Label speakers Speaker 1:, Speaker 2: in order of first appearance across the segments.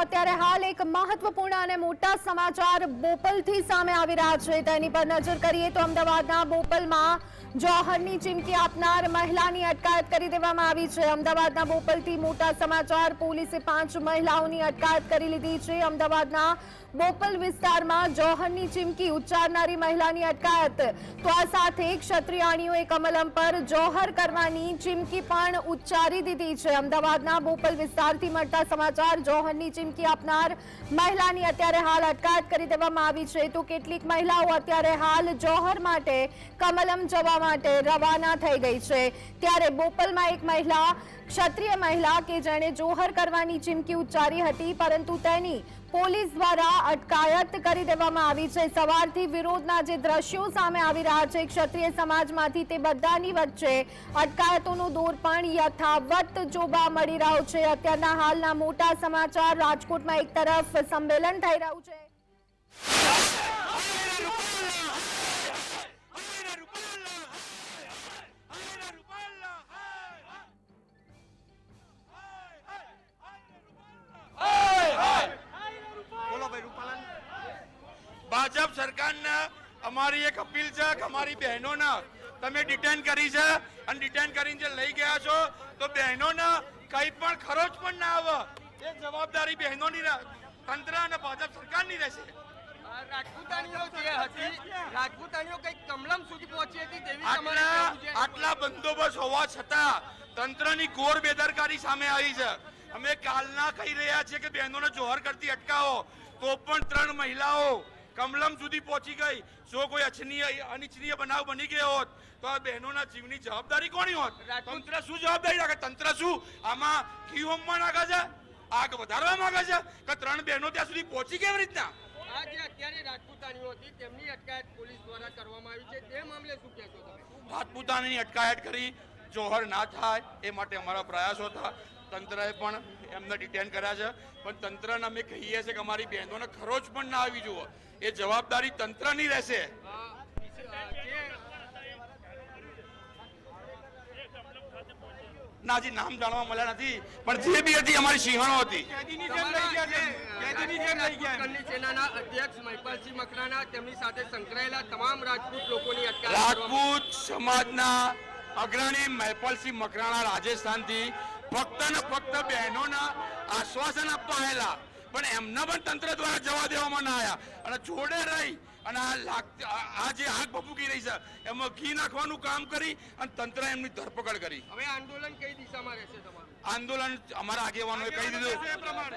Speaker 1: અત્યારે હાલ એક મહત્વપૂર્ણ અને મોટા સમાચાર બોપલથી સામે આવી રહ્યા છે તેની પર નજર કરીએ તો અમદાવાદના બોપલમાં જોહરની ચીમકી આપનાર મહિલાની અટકાયત કરી દેવામાં આવી છે। અમદાવાદના બોપલથી મોટા સમાચાર, પોલીસે 5 મહિલાઓની અટકાયત કરી લીધી છે। અમદાવાદના બોપલ વિસ્તારમાં જોહરની ચીમકી ઉચ્ચારનારી મહિલાની અટકાયત। તો આ સાથે ક્ષત્રિયાણીઓએ કમલમ પર જોહર કરવાની ચીમકી પણ ઉચ્ચારી દીધી છે। અમદાવાદના બોપલ વિસ્તારથી મળતા સમાચાર, જોહરની ચીમકી આપનાર મહિલાની અત્યારે હાલ અટકાયત કરી દેવામાં આવી છે। તો કેટલીક મહિલાઓ અત્યારે હાલ જોહર માટે કમલમ જવા માટે રવાના થઈ ગઈ છે। ત્યારે બોપલમાં એક મહિલા, ક્ષત્રિય મહિલા કે જેણે જોહર કરવાની ચીમકી ઉચ્ચારી હતી, પરંતુ તેની પોલીસ દ્વારા અટકાયત કરી દેવામાં આવી છે। સવારથી વિરોધના જે દ્રશ્યો સામે આવી રહ્યા છે ક્ષત્રિય સમાજમાંથી, તે બધાની વચ્ચે અટકાયતોનો દોર પણ યથાવત જોવા મળી રહ્યો છે। અત્યારના હાલના મોટા સમાચાર, રાજકોટમાં એક તરફ સંમેલન થઈ રહ્યું છે।
Speaker 2: ભાજપ સરકારને અમારી એક અપીલ છે કે અમારી બહેનોને તમે ડિટેન કરી છે અને ડિટેન કરીને જે લઈ ગયા છો તો બહેનોને કંઈ પણ ખરોચ પણ ના આવે, એ જવાબદારી બહેનોની, તંત્ર અને ભાજપ સરકારની રહેશે।
Speaker 3: રાજપૂતાણીઓ કઈ કમલમ સુધી પહોંચી હતી તેવી
Speaker 2: આટલા બંદોબસ્ત હોવા છતાં તંત્રની ઘોર બેદરકારી સામે આવી છે। અમે કાલના કહી રહ્યા છીએ કે બહેનોને જોહર કરતી અટકાવો, તો પણ 3 મહિલાઓ કમલમ સુધી પહોંચી ગઈ। જો કોઈ અનિચ્છનીય બનાવ બની ગયો હોત તો આ બહેનોના જીવની જવાબદારી કોની હોત? તંત્ર શું જવાબદારી રાખે? તંત્ર શું આમાં ઘી હોમવા નાખે છે, આગ વધારવા માંગે છે કે 3 બહેનો ત્યાં સુધી પહોંચી કેવી રીતના?
Speaker 3: આ જે અત્યારે રાજપૂતાણીઓ હતી તેમની અટકાયત પોલીસ દ્વારા કરવામાં આવી છે, તે મામલે શું કહેશો તમે?
Speaker 2: રાજપૂતાણીની અટકાયત કરી જોહર ના થાય એ માટે અમારા પ્રયાસો હતા। તંત્રએ પણ એમને ડિટેન કર્યા છે, પણ તંત્રને અમે કહીએ છીએ કે અમારી બહેનોને ખરોચ પણ ના આવી જુઓ, એ જવાબદારી તંત્રની રહેશે। નાજી નામ જાણવા મળ્યા નથી, પણ જે બી હતી અમારી સિંહણો હતી।
Speaker 3: સેનાના અધ્યક્ષ મહિપાલસિંહ મકરાણા, તેમની સાથે સંકળાયેલા તમામ રાજપૂત લોકોની અટકાયત,
Speaker 2: રાજપૂત સમાજના અગ્રણી મહિપાલસિંહ મકરાણા રાજસ્થાનથી ફક્ત ને ફક્ત બહેનોના આશ્વાસન આપવા આવેલા, પણ એમને પણ તંત્ર દ્વારા જવા દેવામાં ના આવ્યા અને જોડે રહી અને આ જે આગ ભભૂકી રહી છે એમાં ઘી નાખવાનું કામ કરી અને તંત્ર એમની ધરપકડ કરી।
Speaker 3: હવે આંદોલન કઈ દિશામાં રહેશે તમારું?
Speaker 2: આંદોલન અમારા આગેવાનોએ કહી દીધું,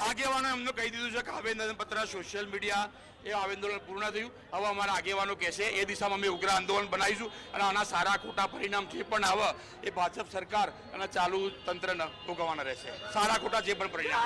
Speaker 2: આગેવાનો એમને કહી દીધું છે કે આવેદન પત્ર, સોશિયલ મીડિયા, એ આંદોલન પૂર્ણ થયું। હવે અમારા આગેવાનો કહેશે એ દિશામાં અમે ઉગ્ર આંદોલન બનાવીશું અને આના સારા ખોટા પરિણામ જે પણ આવે એ ભાજપ સરકાર અને ચાલુ તંત્રને ભોગવવાના રહેશે। સારા ખોટા જે પણ પરિણામ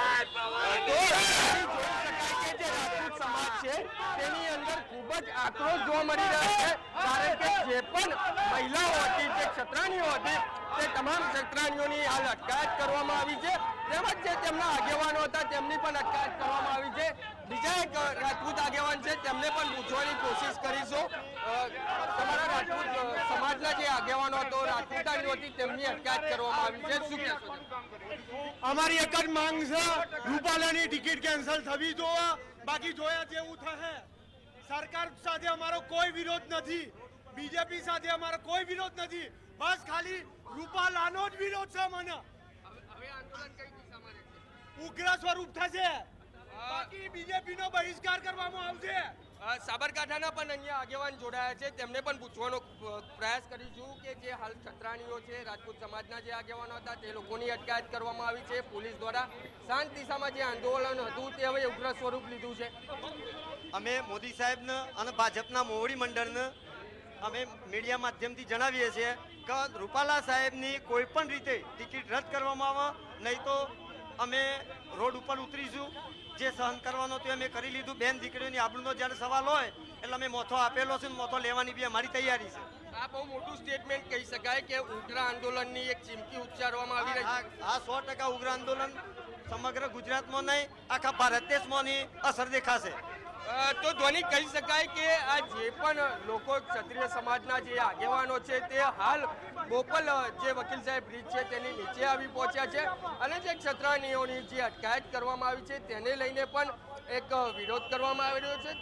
Speaker 3: સમાજ છે તેની અંદર ખૂબ જ આક્રોશ જોવા મળી રહ્યો છે, કારણ કે જે પણ મહિલાઓ હતી, જે ક્ષત્રાણીઓ હતી, તે તમામ ક્ષત્રાણીઓની હાલ અટકાયત કરવામાં આવી છે, તેમજ જે તેમના આગેવાનો હતા તેમની પણ અટકાયત કરવામાં આવી છે। બીજા એક રાજપૂત આગેવાન છે, તેમને પણ પૂછવાની કોશિશ કરીશું। તમારા રાજપૂત સમાજના જે આગેવાનો હતો, રાજપૂતાણીઓ હતી, તેમની અટકાયત કરવામાં આવી છે, શું કહેશો?
Speaker 4: અમારી એક જ માંગ છે, રૂપાલાની ટિકિટ કેન્સલ થવી જોઈએ, બાકી જોયા જેવું થશે। સરકાર સાથે અમારો કોઈ વિરોધ નથી, બીજેપી સાથે અમારો કોઈ વિરોધ નથી, બસ ખાલી રૂપાલાનો જ વિરોધ છે મને।
Speaker 3: હવે આંદોલન કઈ દિશામાં રહેશે?
Speaker 4: ઉગ્ર સ્વરૂપ થશે, બાકી બીજેપી નો બહિષ્કાર કરવામાં આવશે।
Speaker 3: સાબરકાંઠાના પણ અહીંયા આગેવાન જોડાયા છે, તેમને પણ પૂછવાનો પ્રયાસ કરીશું કે જે હાલ ક્ષત્રાણીઓ છે, રાજપૂત સમાજના જે આગેવાનો હતા, તે લોકોની અટકાયત કરવામાં આવી છે પોલીસ દ્વારા। શાંત દિશામાં જે આંદોલન હતું તે હવે ઉગ્ર સ્વરૂપ લીધું છે।
Speaker 5: અમે મોદી સાહેબને અને ભાજપના મોવડી મંડળને અમે મીડિયા માધ્યમથી જણાવીએ છીએ કે રૂપાલા સાહેબની કોઈ પણ રીતે ટિકિટ રદ કરવામાં આવે, નહીં તો અમે રોડ ઉપર ઉતરીશું। જે સહન કરવાનો તે અમે કરી લીધું। બેન દીકરીઓની આબરૂનો જ્યારે સવાલ હોય એટલે અમે મોથો આપેલો છે, મોથો લેવાની બી અમારી તૈયારી છે।
Speaker 3: આ બહુ મોટું સ્ટેટમેન્ટ કહી શકાય કે ઉગ્ર આંદોલનની એક ચીમકી ઉચ્ચારવામાં આવી રહી છે।
Speaker 5: આ 100% ઉગ્ર આંદોલન સમગ્ર ગુજરાતમાં નહીં, આખા ભારત દેશમાંની અસર દેખાશે।
Speaker 3: તો ધ્વનિ કહી શકાય કે આ જે પણ લોકો ક્ષત્રિય સમાજના જે આગેવાનો છે તે હાલ બોપલ જે વકીલ સાહેબ બ્રિજ છે તેની નીચે આવી પહોંચ્યા છે અને જે ક્ષત્રિયોની જે અટકાયત કરવામાં આવી છે તેને લઈને પણ એક વિરોધ કરવામાં આવી રહ્યો છે।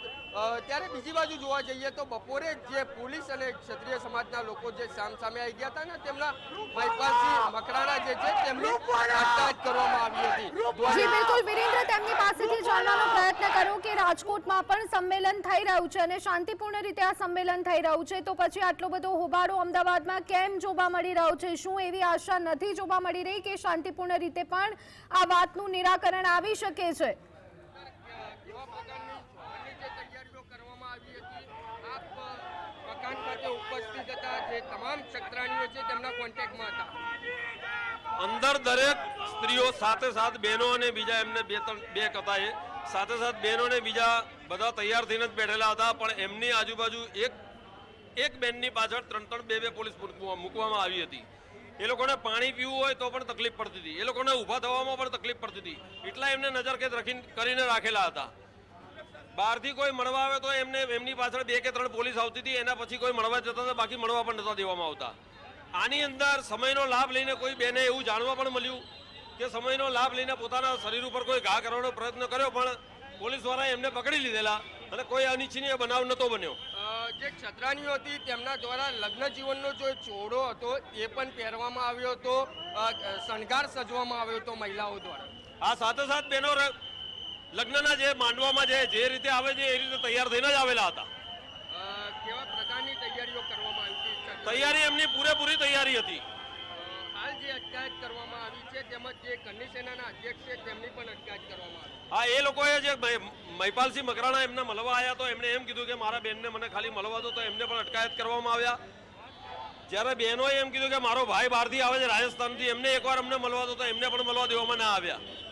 Speaker 3: ત્યારે બીજી બાજુ જોવા જઈએ તો બપોરે જે પોલીસ અને ક્ષત્રિય સમાજના લોકો જે સામે આવી ગયા હતા ને તેમના મહિપાલસિંહ મકરાણા જે છે તેમની અટકાયત કરવામાં આવી હતી।
Speaker 1: જી બિલકુલ વિરેન્દ્ર, તેમની પાસેથી જાણવાનો પ્રયત્ન કરો કે રાજકોટમાં પણ સંમેલન થઈ રહ્યું છે અને શાંતિપૂર્ણ રીતે આ સંમેલન થઈ રહ્યું છે, તો પછી આટલો બધો હોબાળો અમદાવાદમાં કેમ જોવા મળી રહ્યો છે? શું એવી આશા નથી જોવા મળી રહી કે શાંતિપૂર્ણ રીતે પણ આ વાતનું નિરાકરણ આવી શકે છે?
Speaker 3: કેવા પ્રકારની જે તૈયારીઓ કરવામાં આવી હતી, આપ મકાન ખાતે ઉપસ્થિત હતા, જે તમામ ક્ષત્રાણીઓ છે તેમના કોન્ટેક્ટમાં હતા।
Speaker 6: અંદર દરેક સ્ત્રીઓ સાથે સાથ બહેનો અને બીજા એમને બે હતા, એ સાથે સાથ બહેનો ને બીજા બધા તૈયાર થઈને જ બેઠેલા હતા, પણ એમની આજુબાજુ એક બેનની પાછળ ત્રણ બે પોલીસ મૂકવામાં આવી હતી। એ લોકોને પાણી પીવું હોય તો પણ તકલીફ પડતી હતી, એ લોકોને ઊભા થવામાં પણ તકલીફ પડતી હતી, એટલા એમને નજરકેદ કરીને રાખેલા હતા। બહારથી કોઈ મળવા આવે તો એમની પાછળ 2 કે 3 પોલીસ આવતી હતી, એના પછી કોઈ મળવા જતા હતા, બાકી મળવા પણ નતા દેવામાં આવતા। આની અંદર સમયનો લાભ લઈને કોઈ બેને એવું જાણવા પણ મળ્યું કે સમયનો લાભ લઈને પોતાના શરીર ઉપર કોઈ ઘા કરવાનો પ્રયત્ન કર્યો, પણ પોલીસ દ્વારા એમને પકડી લીધેલા અને કોઈ અનિચ્છનીય બનાવ નતો બન્યો।
Speaker 3: જે ક્ષત્રાણીઓ હતી તેમના દ્વારા લગ્ન જીવનનો જે ચોળો હતો એ પણ પહેરવામાં આવ્યો હતો, શણગાર સજવામાં આવ્યો હતો મહિલાઓ દ્વારા।
Speaker 6: આ સાથે સાથ બહેનો લગ્નના જે માંડવામાં જે રીતે આવે છે એ રીતે તૈયાર થઈને જ આવેલા હતા।
Speaker 3: કેવા પ્રકારની તૈયારીઓ કરવામાં આવી હતી?
Speaker 6: તૈયારી એમની પૂરેપૂરી તૈયારી હતી।
Speaker 3: હાલ જે અટકાયત કરવામાં આવી છે તેમજ જે કન્ની સેનાના અધ્યક્ષ છે તેમની પણ અટકાયત કરવામાં આવી।
Speaker 6: હા, એ લોકોએ જે મહિપાલસિંહ મકરાણા એમને મળવા આવ્યા તો એમને એમ કીધું કે મારા બેનને મને ખાલી મળવા દો, તો એમને પણ અટકાયત કરવામાં આવ્યા। જ્યારે બહેનોએ એમ કીધું કે મારો ભાઈ બહારથી આવે છે રાજસ્થાનથી, એમને એકવાર અમને મળવા દો, તો એમને પણ મળવા દેવામાં ના આવ્યા।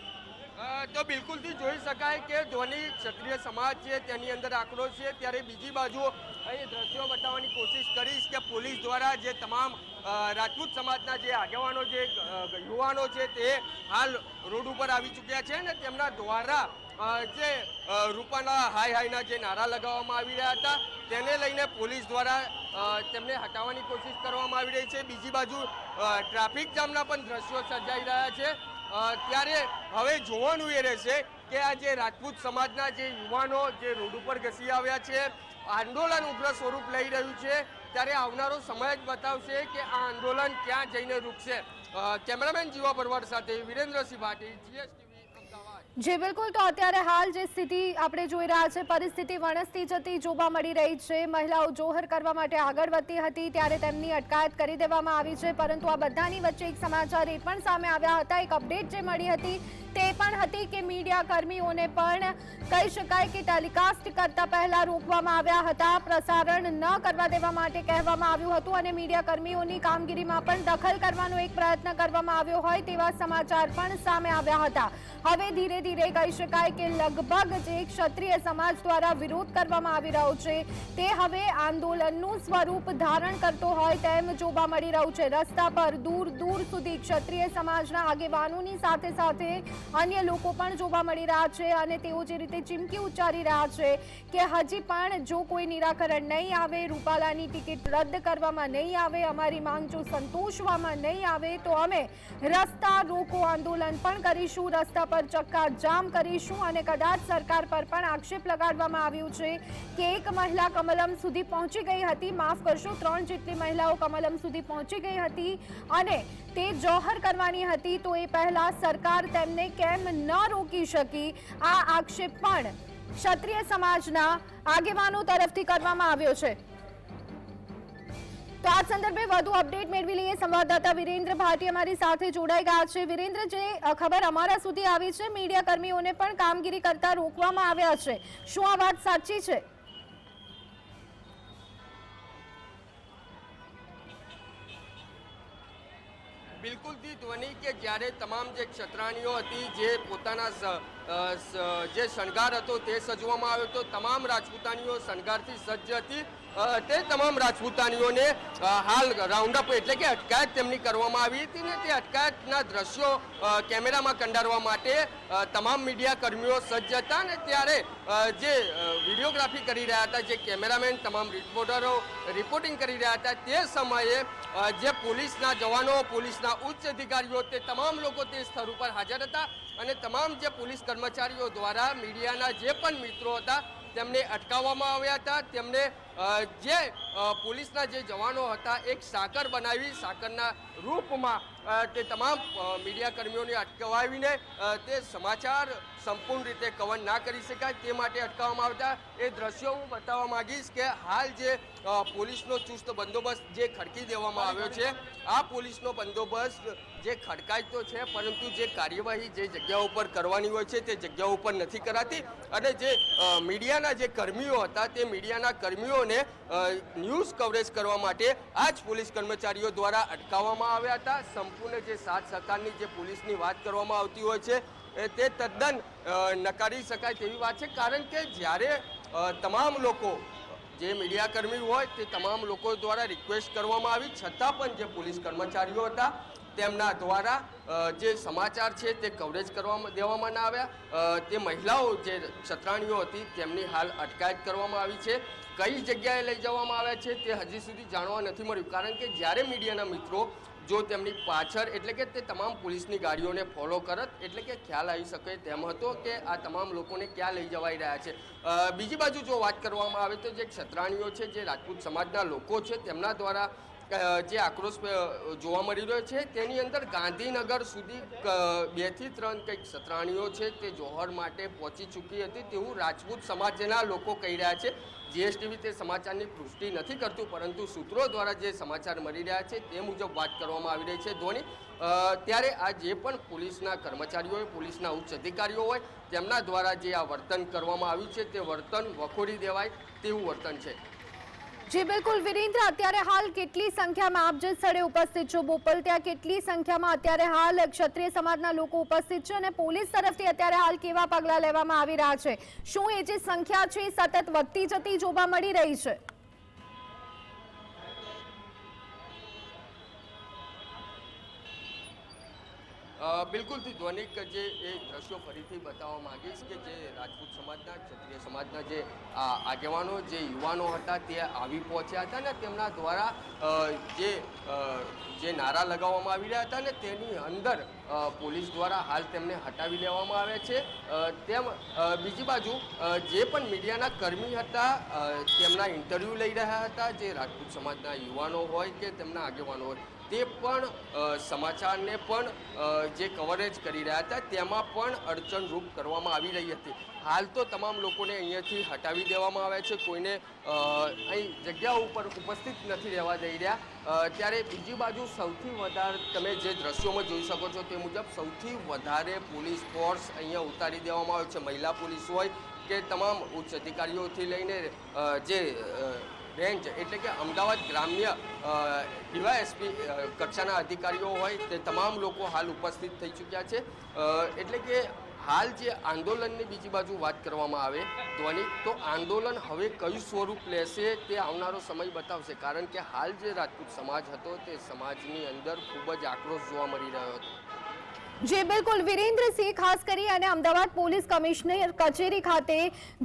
Speaker 3: તો બિલકુલથી જોઈ શકાય કે ધ્વનિ ક્ષત્રિય સમાજ છે તેની અંદર આક્રોશ છે। ત્યારે બીજી બાજુ અહીં દ્રશ્યો બતાવવાની કોશિશ કરીશ કે પોલીસ દ્વારા જે તમામ રાજપૂત સમાજના જે આગેવાનો જે યુવાનો છે તે હાલ રોડ ઉપર આવી ચૂક્યા છે અને તેમના દ્વારા જે રૂપાલા હાય હાયના જે નારા લગાવવામાં આવી રહ્યા હતા તેને લઈને પોલીસ દ્વારા તેમને હટાવવાની કોશિશ કરવામાં આવી રહી છે। બીજી બાજુ ટ્રાફિક જામના પણ દ્રશ્યો સર્જાઈ રહ્યા છે। ત્યારે હવે જોવાનું એ રહેશે કે આ જે રાજપૂત સમાજના જે યુવાનો જે રોડ ઉપર ઘસી આવ્યા છે, આંદોલન ઉગ્ર સ્વરૂપ લઈ રહ્યું છે, ત્યારે આવનારો સમય જ બતાવશે કે આ આંદોલન ક્યાં જઈને રૂકશે। કેમેરામેન જીવા પરવાર સાથે વિરેન્દ્રસિંહ ભાટી, GSTV અમદાવાદ।
Speaker 1: જી બિલકુલ, તો અત્યારે હાલ જે સ્થિતિ આપણે જોઈ રહ્યા છે, પરિસ્થિતિ વણસતી જતી જોવા મળી રહી છે। મહિલાઓ જોહર કરવા માટે આગળ વધતી હતી ત્યારે તેમની અટકાયત કરી દેવામાં આવી છે, પરંતુ આ બધાની વચ્ચે એક સમાચાર એ પણ સામે આવ્યા હતા, એક અપડેટ જે મળી હતી તે પણ હતી કે મીડિયા કર્મીઓને પણ કહી શકાય કે ટેલિકાસ્ટ કરતા પહેલા રોકવામાં આવ્યા હતા, પ્રસારણ ન કરવા દેવા માટે કહેવામાં આવ્યું હતું અને મીડિયા કર્મીઓની કામગીરીમાં પણ દખલ કરવાનો એક પ્રયત્ન કરવામાં આવ્યો હોય તેવા સમાચાર પણ સામે આવ્યા હતા। હવે ધીરે ધીરે કહી શકાય કે લગભગ જે ક્ષત્રિય સમાજ દ્વારા વિરોધ કરવામાં આવી રહ્યો છે તે હવે આંદોલનનું સ્વરૂપ ધારણ કરતો હોય તેમ જોવા મળી રહ્યું છે। રસ્તા પર દૂર દૂર સુધી ક્ષત્રિય સમાજના આગેવાનોની સાથે સાથે અન્ય લોકો પણ જોવા મળી રહ્યા છે અને તેઓ જે રીતે ચીમકી ઉચ્ચારી રહ્યા છે કે હજી પણ જો કોઈ નિરાકરણ નહીં આવે, રૂપાલાની ટિકિટ રદ કરવામાં નહીં આવે, અમારી માંગ જો સંતોષવામાં નહીં આવે તો અમે રસ્તા રોકો આંદોલન પણ કરીશું, રસ્તા પર ચક્કા જામ કરીશું અને કદાચ સરકાર પર પણ આક્ષેપ લગાડવામાં આવ્યું છે કે એક મહિલા કમલમ સુધી પહોંચી ગઈ હતી, માફ કરશો 3 જેટલી મહિલાઓ કમલમ સુધી પહોંચી ગઈ હતી અને તે જોહર કરવાની હતી, તો એ પહેલા સરકાર તેમને કેમ ન રોકી શકી? આ આક્ષેપ પણ ક્ષત્રિય સમાજના આગેવાનો તરફથી કરવામાં આવ્યો છે। તો આ સંદર્ભે વધુ અપડેટ મેળવી લઈએ, સંવાદદાતા વિરેન્દ્ર ભાટી અમારી સાથે જોડાઈ ગયા છે। વિરેન્દ્ર, જે ખબર અમારા સુધી આવી છે મીડિયા કર્મીઓને પણ કામગીરી કરતા રોકવામાં આવ્યા છે, શું આ વાત સાચી છે?
Speaker 3: બિલકુલથી ધ્વનિ કે જ્યારે તમામ જે ક્ષત્રાણીઓ હતી જે પોતાના જે શણગાર હતો તે સજવામાં આવ્યો હતો. તમામ રાજપૂતાણીઓ શણગારથી સજ્જ હતી. તે તમામ રાજપૂતાણીઓને હાલ રાઉન્ડઅપ એટલે કે અટકાયત તેમની કરવામાં આવી હતી ને તે અટકાયતના દ્રશ્યો કેમેરામાં કંડારવા માટે તમામ મીડિયા કર્મીઓ સજ્જ હતા ને ત્યારે જે વિડીયોગ્રાફી કરી રહ્યા હતા, જે કેમેરામેન, તમામ રિપોર્ટરો રિપોર્ટિંગ કરી રહ્યા હતા, તે સમયે જે પોલીસના જવાનો, પોલીસના ઉચ્ચ અધિકારીઓ, તે તમામ લોકો તે સ્થળ ઉપર હાજર હતા અને તમામ જે પોલીસ કર્મચારીઓ દ્વારા મીડિયાના જે પણ મિત્રો હતા તેમને અટકાવવામાં આવ્યા હતા. તેમને જે પોલીસના જે જવાનો હતા એક સાકર બનાવી, સાકરના રૂપમાં તે તમામ મીડિયા કર્મીઓને અટકાવીને તે સમાચાર સંપૂર્ણ રીતે કવર ના કરી શકાય તે માટે અટકાવવામાં આવતા એ દ્રશ્યો હું બતાવવા માંગીશ કે હાલ જે પોલીસનો ચુસ્ત બંદોબસ્ત જે ખડકી દેવામાં આવ્યો છે, આ પોલીસનો બંદોબસ્ત જે ખડકાય તો છે પરંતુ જે કાર્યવાહી જે જગ્યાઓ ઉપર કરવાની હોય છે તે જગ્યાઓ ઉપર નથી કરાતી અને જે મીડિયાના જે કર્મીઓ હતા તે મીડિયાના કર્મીઓને ન્યૂઝ કવરેજ કરવા માટે આ જ પોલીસ કર્મચારીઓ દ્વારા અટકાવવામાં આવ્યા હતા. સંપૂર્ણ જે સાથ સહકારની જે પોલીસની વાત કરવામાં આવતી હોય છે તે તદ્દન નકારી શકાય તેવી વાત છે, કારણ કે જ્યારે તમામ લોકો જે મીડિયાકર્મી હોય તે તમામ લોકો દ્વારા રિક્વેસ્ટ કરવામાં આવી છતાં પણ જે પોલીસ કર્મચારીઓ હતા તેમના દ્વારા જે સમાચાર છે તે કવરેજ કરવામાં દેવામાં ના આવ્યા. તે મહિલાઓ જે ક્ષત્રાણીઓ હતી તેમની હાલ અટકાયત કરવામાં આવી છે. કઈ જગ્યાએ લઈ જવામાં આવ્યા છે તે હજી સુધી જાણવા નથી મળ્યું, કારણ કે જ્યારે મીડિયાના મિત્રો જો તેમની પાછળ એટલે કે તે તમામ પોલીસની ગાડીઓને ફોલો કરત એટલે કે ખ્યાલ આવી શકે તેમ હતો કે આ તમામ લોકોને ક્યાં લઈ જવાઈ રહ્યા છે. બીજી બાજુ જો વાત કરવામાં આવે તો જે ક્ષત્રાણીઓ છે, જે રાજપૂત સમાજના લોકો છે, તેમના દ્વારા જે આક્રોશ જોવા મળી રહ્યો છે તેની અંદર ગાંધીનગર સુધી 2 થી 3 કંઈક ક્ષત્રાણીઓ છે તે જોહર માટે પહોંચી ચૂકી હતી તેવું રાજપૂત સમાજના લોકો કહી રહ્યા છે. જીએસટીવી તે સમાચારની પુષ્ટિ નથી કરતું, પરંતુ સૂત્રો દ્વારા જે સમાચાર મળી રહ્યા છે તે મુજબ વાત કરવામાં આવી રહી છે. ધોની ત્યારે આ જે પણ પોલીસના કર્મચારીઓ હોય, પોલીસના ઉચ્ચ અધિકારીઓ હોય, તેમના દ્વારા જે આ વર્તન કરવામાં આવ્યું છે તે વર્તન વખોડી દેવાય તેવું વર્તન છે.
Speaker 1: જી બિલકુલ વિરેન્દ્ર, અત્યારે હાલ કેટલી સંખ્યામાં આપ જે સ્થળે ઉપસ્થિત છો બોપલ, ત્યાં કેટલી સંખ્યામાં અત્યારે હાલ ક્ષત્રિય સમાજના લોકો ઉપસ્થિત છે અને પોલીસ તરફથી અત્યારે હાલ કેવા પગલાં લેવામાં આવી રહ્યા છે? શું એ જે સંખ્યા છે સતત વધતી જતી જોવા મળી રહી છે?
Speaker 3: બિલકુલથી ધ્વનિક જે એ દ્રશ્યો ફરીથી બતાવવા માંગીશ કે જે રાજપૂત સમાજના, ક્ષત્રિય સમાજના જે આગેવાનો, જે યુવાનો હતા તે આવી પહોંચ્યા હતા ને તેમના દ્વારા જે નારા લગાવવામાં આવી રહ્યા હતા ને તેની અંદર પોલીસ દ્વારા હાલ તેમને હટાવી લેવામાં આવ્યા છે. તેમ બીજી બાજુ જે પણ મીડિયાના કર્મી હતા તેમના ઇન્ટરવ્યૂ લઈ રહ્યા હતા, જે રાજપૂત સમાજના યુવાનો હોય કે તેમના આગેવાનો હોય તે પણ સમાચારને પણ જે કવરેજ કરી રહ્યા હતા તેમાં પણ અડચણરૂપ કરવામાં આવી રહી હતી. હાલ તો તમામ લોકોને અહીંયાથી હટાવી દેવામાં આવ્યા છે, કોઈને અહીં જગ્યા ઉપર ઉપસ્થિત નથી રહેવા દઈ રહ્યા. ત્યારે બીજી બાજુ સૌથી વધારે તમે જે દ્રશ્યોમાં જોઈ શકો છો તે મુજબ સૌથી વધારે પોલીસ ફોર્સ અહીંયા ઉતારી દેવામાં આવ્યો છે. મહિલા પોલીસ હોય કે તમામ ઉચ્ચ અધિકારીઓથી લઈને જે રેન્જ એટલે કે અમદાવાદ ગ્રામ્ય ડીવાયએસપી કક્ષાના અધિકારીઓ હોય તે તમામ લોકો હાલ ઉપસ્થિત થઈ ચૂક્યા છે. એટલે કે હાલ જે આંદોલનની બીજી બાજુ વાત કરવામાં આવે ધ્વનિ, તો આંદોલન હવે કયું સ્વરૂપ લેશે તે આવનારો સમય બતાવશે, કારણ કે હાલ જે રાજપૂત સમાજ હતો તે સમાજની અંદર ખૂબ જ આક્રોશ જોવા મળી રહ્યો હતો.
Speaker 1: જી બિલકુલ વિરેન્દ્રસિંહ, ખાસ કરી અને અમદાવાદ પોલીસ કમિશનર કચેરી ખાતે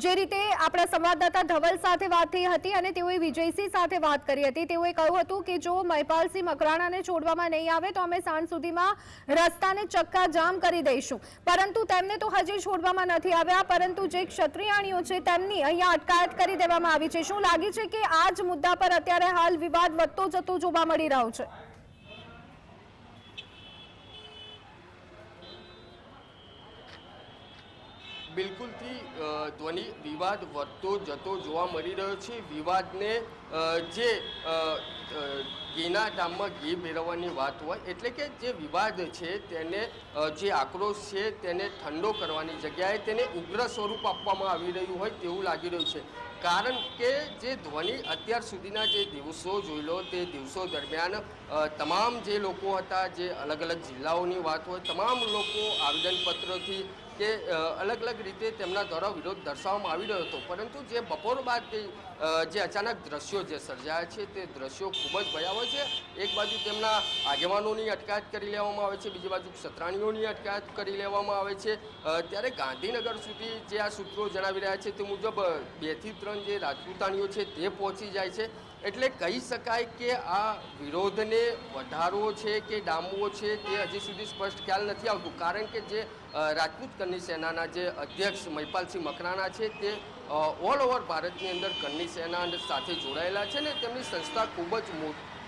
Speaker 1: જે રીતે આપણા સંવાદદાતા ધવલ સાથે વાત થઈ હતી અને તેઓએ વિજયસિંહ સાથે વાત કરી હતી, તેઓએ કહ્યું હતું કે જો મહિપાલસિંહ મકરાણાને છોડવામાં નહીં આવે તો અમે સાંજ સુધીમાં રસ્તાને ચક્કાજામ કરી દઈશું, પરંતુ તેમને તો હજી છોડવામાં નથી આવ્યા, પરંતુ જે ક્ષત્રિયાણીઓ છે તેમની અહીંયા અટકાયત કરી દેવામાં આવી છે. શું લાગે છે કે આ જ મુદ્દા પર અત્યારે હાલ વિવાદ વધતો જતો જોવા મળી રહ્યો છે?
Speaker 3: બિલકુલથી ધ્વનિ, વિવાદ વધતો જતો જોવા મળી રહ્યો છે. વિવાદને જે ઘીના ડામમાં ઘી ભેરવવાની વાત હોય એટલે કે જે વિવાદ છે તેને જે આક્રોશ છે તેને ઠંડો કરવાની જગ્યાએ તેને ઉગ્ર સ્વરૂપ આપવામાં આવી રહ્યું હોય તેવું લાગી રહ્યું છે. કારણ કે જે ધ્વનિ અત્યાર સુધીના જે દિવસો જોઈ લો તે દિવસો દરમિયાન તમામ જે લોકો હતા, જે અલગ અલગ જિલ્લાઓની વાત હોય, તમામ લોકો આવેદનપત્રથી કે અલગ અલગ રીતે તેમના દ્વારા વિરોધ દર્શાવવામાં આવી રહ્યો હતો, પરંતુ જે બપોર બાદ જે અચાનક દ્રશ્યો જે સર્જાયા છે તે દ્રશ્યો ખૂબ જ ભયાવહ છે. એક બાજુ તેમના આગેવાનોની અટકાયત કરી લેવામાં આવે છે, બીજી બાજુ ક્ષત્રાણીઓની અટકાયત કરી લેવામાં આવે છે. ત્યારે ગાંધીનગર સુધી જે આ સૂત્રો જણાવી રહ્યા છે તે મુજબ 2 થી 3 જે રાજપૂતાણીઓ છે તે પહોંચી જાય છે. એટલે કહી શકાય કે આ વિરોધને વધારવો છે કે ડામવો છે તે હજી સુધી સ્પષ્ટ ખ્યાલ નથી આવતું, કારણ કે જે રાજપૂત કરની સેનાના જે અધ્યક્ષ મહિપાલસિંહ મકરાણા છે તે ઓલ ઓવર ભારતની અંદર કરની સેના સાથે જોડાયેલા છે ને તેમની સંસ્થા ખૂબ જ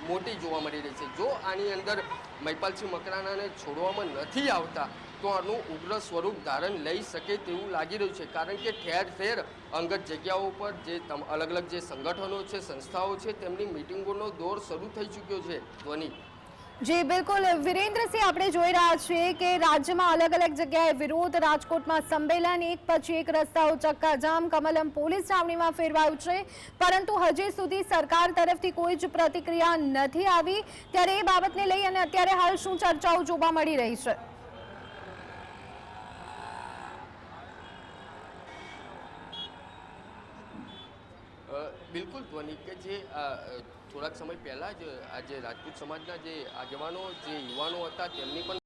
Speaker 3: મોટી જોવા મળી રહી છે. જો આની અંદર મહિપાલસિંહ મકરાણાને છોડવામાં નથી આવતા તો આનું ઉગ્ર સ્વરૂપ ધારણ લઈ શકે તેવું લાગી રહ્યું છે, કારણ કે ઠેર ઠેર અંગત જગ્યાઓ પર જે અલગ અલગ જે સંગઠનો છે, સંસ્થાઓ છે, તેમની મિટિંગોનો દોર શરૂ થઈ ચૂક્યો છે. ધ્વનિ
Speaker 1: જી બિલકુલ વિરેન્દ્રસિંહ, આપણે જોઈ રહ્યા છીએ કે રાજ્યમાં અલગ અલગ જગ્યાએ વિરોધ, રાજકોટમાં સંમેલન, એક પછી એક રસ્તાઓ ચક્કાજામ, કમલમ પોલીસ છાવણીમાં ફેરવાયું છે, પરંતુ હજી સુધી સરકાર તરફથી કોઈ જ પ્રતિક્રિયા નથી આવી. ત્યારે એ બાબતને લઈ અને અત્યારે હાલ શું ચર્ચાઓ જોવા મળી રહી છે?
Speaker 3: બિલકુલ ધ્વનિ, કે જે થોડાક સમય પહેલાં જ આજે રાજપૂત સમાજના જે આગેવાનો, જે યુવાનો હતા તેમની પણ